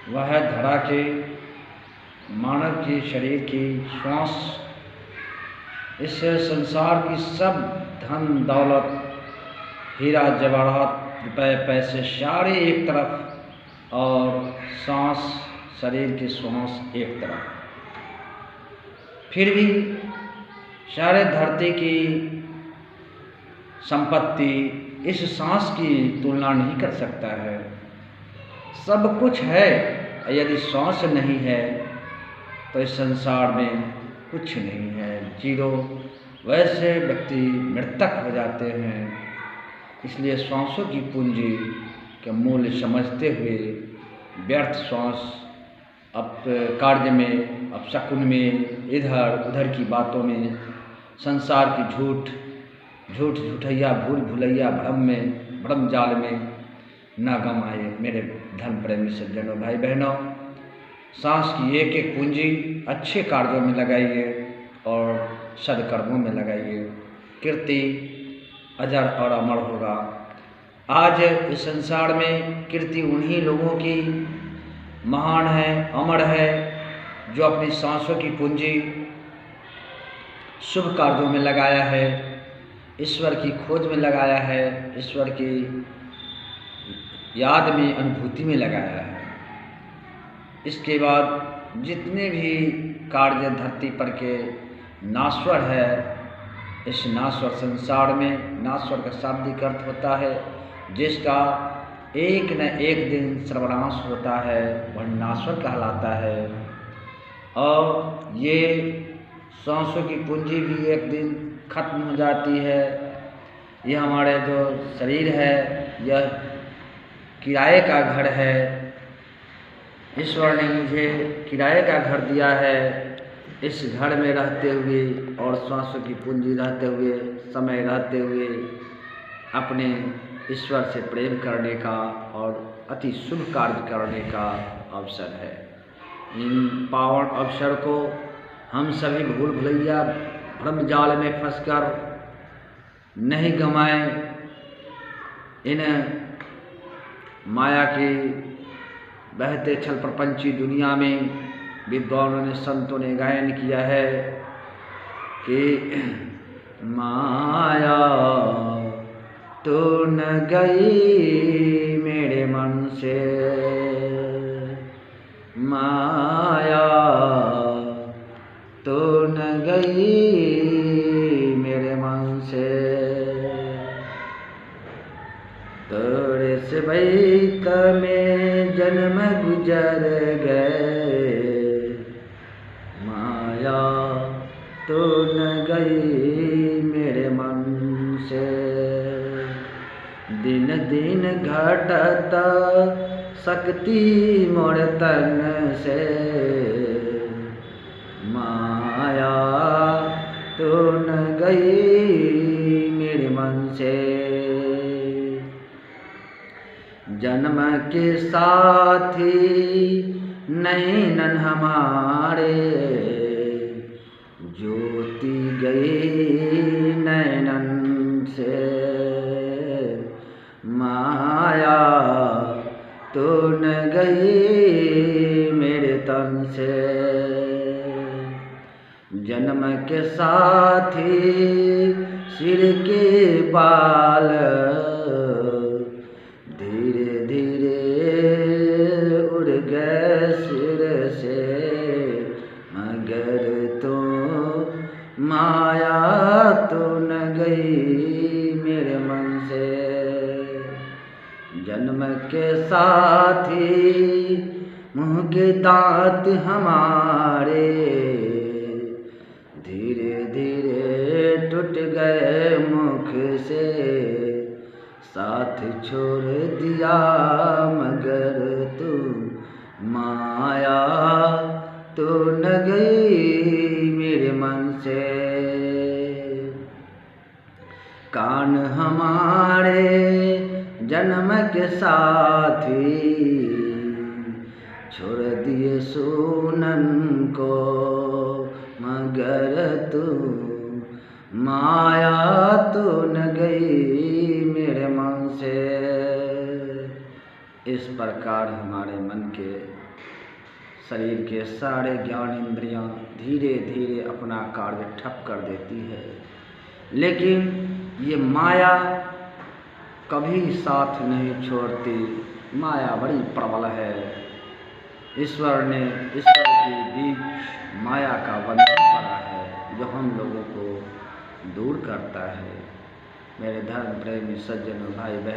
वह धरा के मानव के शरीर की श्वास, इस संसार की सब धन दौलत, हीरा जवाहरात, रुपए पैसे सारे एक तरफ और सांस, शरीर की श्वास एक तरफ। फिर भी सारे धरती की संपत्ति इस सांस की तुलना नहीं कर सकता है। सब कुछ है, यदि सांस नहीं है तो इस संसार में कुछ नहीं है, जीरो। वैसे व्यक्ति मृतक हो जाते हैं। इसलिए श्वासों की पूंजी के मूल्य समझते हुए व्यर्थ श्वास अब कार्य में, अब शकुन में, इधर उधर की बातों में, संसार की झूठ झूठैया, भूल भुलैया, भ्रम में, भ्रम जाल में न गमाए मेरे धर्म प्रेमी सज्जनों, भाई बहनों। सांस की एक एक पूंजी अच्छे कार्यों में लगाइए और सदकर्मों में लगाइए। कीर्ति अजर और अमर होगा। आज इस संसार में कीर्ति उन्हीं लोगों की महान है, अमर है, जो अपनी सांसों की पूंजी शुभ कार्यों में लगाया है, ईश्वर की खोज में लगाया है, ईश्वर की याद में, अनुभूति में लगाया है। इसके बाद जितने भी कार्य धरती पर के नाश्वर है, इस नाश्वर संसार में, नाश्वर का शाब्दिक अर्थ होता है जिसका एक न एक दिन सर्वनाश होता है, वह नाश्वर कहलाता है। और ये सांसों की पूंजी भी एक दिन खत्म हो जाती है। यह हमारे जो शरीर है, यह किराए का घर है। ईश्वर ने मुझे किराए का घर दिया है। इस घर में रहते हुए और सांसों की पूंजी रहते हुए, समय रहते हुए अपने ईश्वर से प्रेम करने का और अति शुभ कार्य करने का अवसर है। इन पावन अवसर को हम सभी भूल भुलैया, भ्रम जाल में फंसकर नहीं गंवाएं। इन माया की बहते छल प्रपंची दुनिया में विद्वानों ने, संतों ने गायन किया है कि माया तो न गई मेरे मन से, माया तो न गई मेरे मन से, तोरे से बैत में जन्म गुजर गए, माया तो न गई मेरे मन से, दिन दिन घटत शक्ति मोर तन से, माया तो न गई मेरे मन से, जन्म के साथी नैनन हमारे, ज्योति गई नैनन से, माया तो न गई मेरे तन से, जन्म के साथी सिर के बाल, धीरे धीरे उड़ गए सिर से, मगर तो माया तो न गई मेरे मन से, जन्म के साथी मुँह के दांत हमारे, धीरे धीरे टूट गए मुख से, साथ छोड़ दिया मगर तू माया तो न गई मेरे मन से, कान हमारे जन्म के साथी छोड़ दिए सुनन को, मगर तू माया तो न गई मेरे मन से, इस प्रकार हमारे मन के शरीर के सारे ज्ञान इंद्रियां धीरे धीरे अपना कार्य ठप कर देती है। लेकिन ये माया कभी साथ नहीं छोड़ती। माया बड़ी प्रबल है। ईश्वर के बीच माया का बंधन पड़ा है, जो हम लोगों को दूर करता है। मेरे धर्म प्रेमी सज्जनों, भाई बहन,